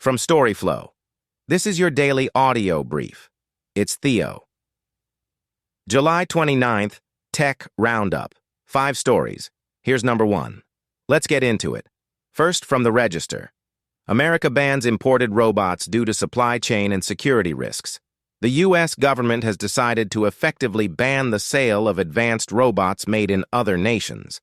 From StoryFlo, this is your daily audio brief. It's Theo. July 29th, Tech Roundup. 5 stories. Here's number 1. Let's get into it. First, from the Register. America bans imported robots due to supply chain and security risks. The U.S. government has decided to effectively ban the sale of advanced robots made in other nations.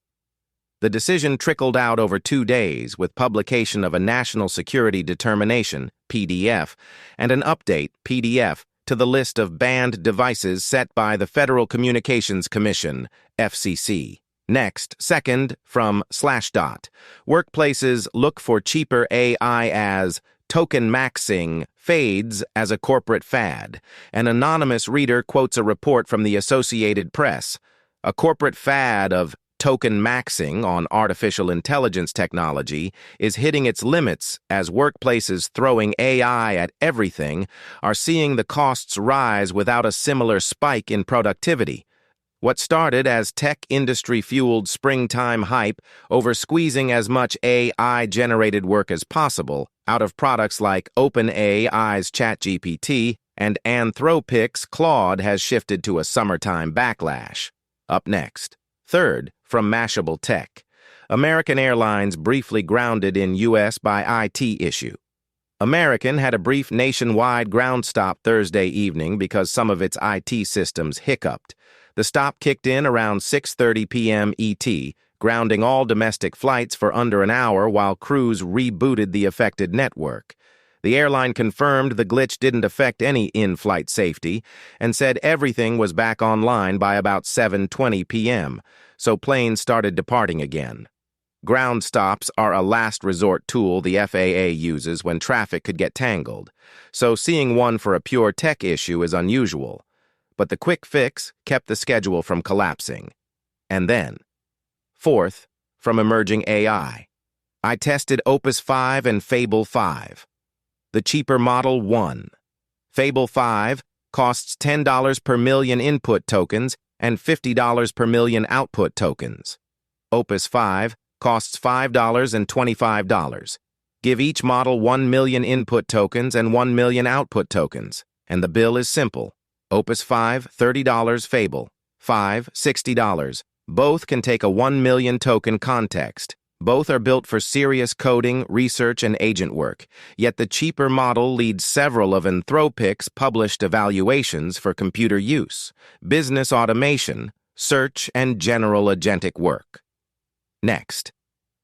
The decision trickled out over 2 days with publication of a National Security Determination, PDF, and an update, PDF, to the list of banned devices set by the Federal Communications Commission, FCC. Next, second, from Slashdot. Workplaces look for cheaper AI as Tokenmaxxing fades as a corporate fad. An anonymous reader quotes a report from the Associated Press. A corporate fad of Tokenmaxxing on artificial intelligence technology is hitting its limits as workplaces throwing AI at everything are seeing the costs rise without a similar spike in productivity. What started as tech industry-fueled springtime hype over squeezing as much AI-generated work as possible out of products like OpenAI's ChatGPT and Anthropic's Claude has shifted to a summertime backlash. Up next. Third, from Mashable Tech. American Airlines briefly grounded in U.S. by IT issue. American had a brief nationwide ground stop Thursday evening because some of its IT systems hiccuped. The stop kicked in around 6:30 p.m. ET, grounding all domestic flights for under an hour while crews rebooted the affected network. The airline confirmed the glitch didn't affect any in-flight safety and said everything was back online by about 7:20 p.m., so planes started departing again. Ground stops are a last resort tool the FAA uses when traffic could get tangled, so seeing one for a pure tech issue is unusual. But the quick fix kept the schedule from collapsing. And then, fourth, from Emerging AI. I tested Opus 5 and Fable 5. The cheaper model won. Fable 5 costs $10 per million input tokens and $50 per million output tokens. Opus 5 costs $5 and $25. Give each model 1 million input tokens and 1 million output tokens, and the bill is simple. Opus 5, $30, Fable 5, $60. Both can take a 1 million token context. Both are built for serious coding, research, and agent work, yet the cheaper model leads several of Anthropic's published evaluations for computer use, business automation, search, and general agentic work. Next.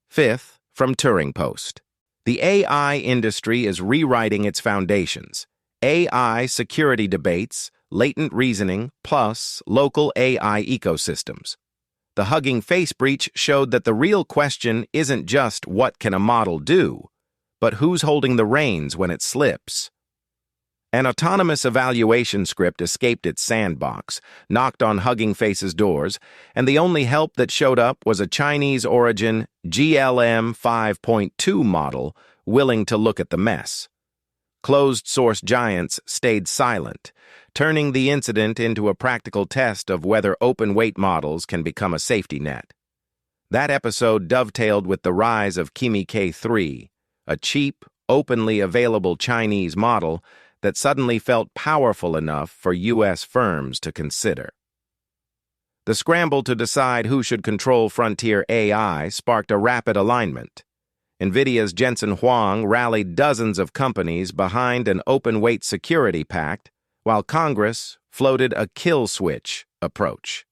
Fifth, from Turing Post. The AI industry is rewriting its foundations. AI security debates, latent reasoning, plus local AI ecosystems. The Hugging Face breach showed that the real question isn't just what can a model do, but who's holding the reins when it slips. An autonomous evaluation script escaped its sandbox, knocked on Hugging Face's doors, and the only help that showed up was a Chinese-origin GLM 5.2 model willing to look at the mess. Closed-source giants stayed silent, turning the incident into a practical test of whether open-weight models can become a safety net. That episode dovetailed with the rise of Kimi K3, a cheap, openly available Chinese model that suddenly felt powerful enough for U.S. firms to consider. The scramble to decide who should control frontier AI sparked a rapid alignment. NVIDIA's Jensen Huang rallied dozens of companies behind an open-weight security pact, while Congress floated a kill-switch approach.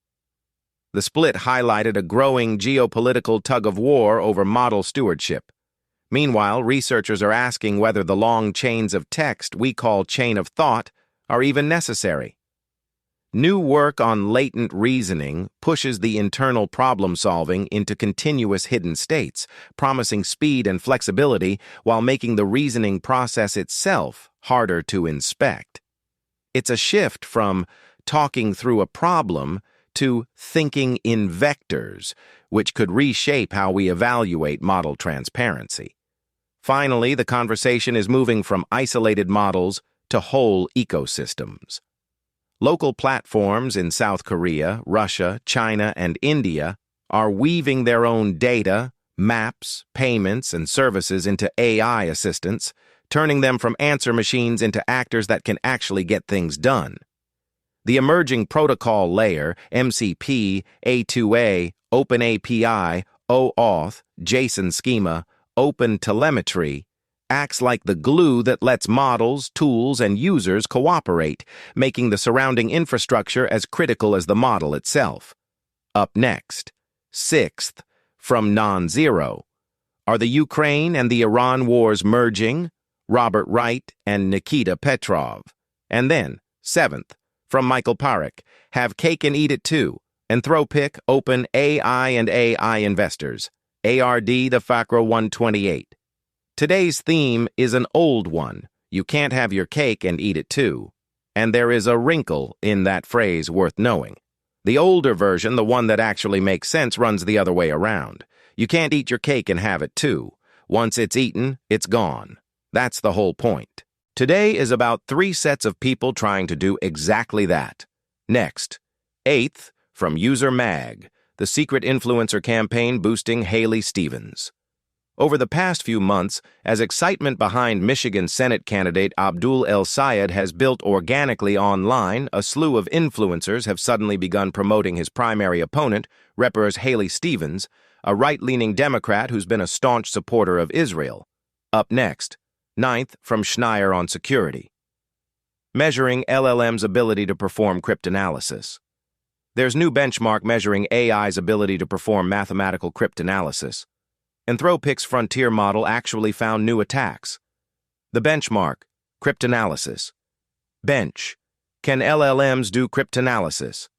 The split highlighted a growing geopolitical tug-of-war over model stewardship. Meanwhile, researchers are asking whether the long chains of text we call chain of thought are even necessary. New work on latent reasoning pushes the internal problem-solving into continuous hidden states, promising speed and flexibility while making the reasoning process itself harder to inspect. It's a shift from talking through a problem to thinking in vectors, which could reshape how we evaluate model transparency. Finally, the conversation is moving from isolated models to whole ecosystems. Local platforms in South Korea, Russia, China, and India are weaving their own data, maps, payments, and services into AI assistants, turning them from answer machines into actors that can actually get things done. The emerging protocol layer, MCP, A2A, OpenAPI, OAuth, JSON schema, OpenTelemetry, acts like the glue that lets models, tools, and users cooperate, making the surrounding infrastructure as critical as the model itself. Up next, sixth, from non-zero. Are the Ukraine and the Iran wars merging? Robert Wright and Nikita Petrov. And then, seventh, from Michael Parekh, have cake and eat it too. Anthropic, Open AI and AI Investors. ARD the FACRO 128. Today's theme is an old one. You can't have your cake and eat it too. And there is a wrinkle in that phrase worth knowing. The older version, the one that actually makes sense, runs the other way around. You can't eat your cake and have it too. Once it's eaten, it's gone. That's the whole point. Today is about 3 sets of people trying to do exactly that. Next, eighth, from User Mag, the secret influencer campaign boosting Haley Stevens. Over the past few months, as excitement behind Michigan Senate candidate Abdul El Sayed has built organically online, a slew of influencers have suddenly begun promoting his primary opponent, Representative Haley Stevens, a right-leaning Democrat who's been a staunch supporter of Israel. Up next, ninth, from Schneier on security. Measuring LLM's ability to perform cryptanalysis. There's new benchmark measuring AI's ability to perform mathematical cryptanalysis. Anthropic's frontier model actually found new attacks. The benchmark, cryptanalysis. Bench, can LLMs do cryptanalysis?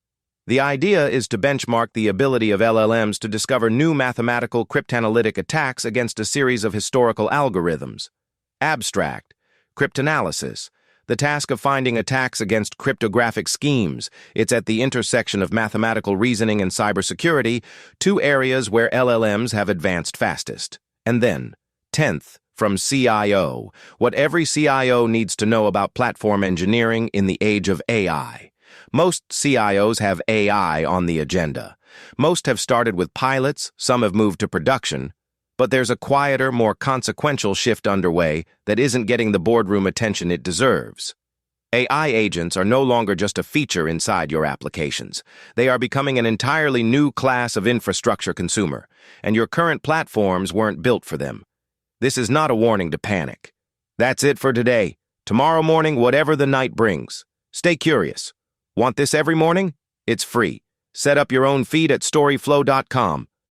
The idea is to benchmark the ability of LLMs to discover new mathematical cryptanalytic attacks against a series of historical algorithms. Abstract, cryptanalysis. The task of finding attacks against cryptographic schemes. It's at the intersection of mathematical reasoning and cybersecurity, 2 areas where LLMs have advanced fastest. And then, 10th, from CIO, what every CIO needs to know about platform engineering in the age of AI. Most CIOs have AI on the agenda. Most have started with pilots, some have moved to production, but there's a quieter, more consequential shift underway that isn't getting the boardroom attention it deserves. AI agents are no longer just a feature inside your applications. They are becoming an entirely new class of infrastructure consumer, and your current platforms weren't built for them. This is not a warning to panic. That's it for today. Tomorrow morning, whatever the night brings. Stay curious. Want this every morning? It's free. Set up your own feed at storyflo.com.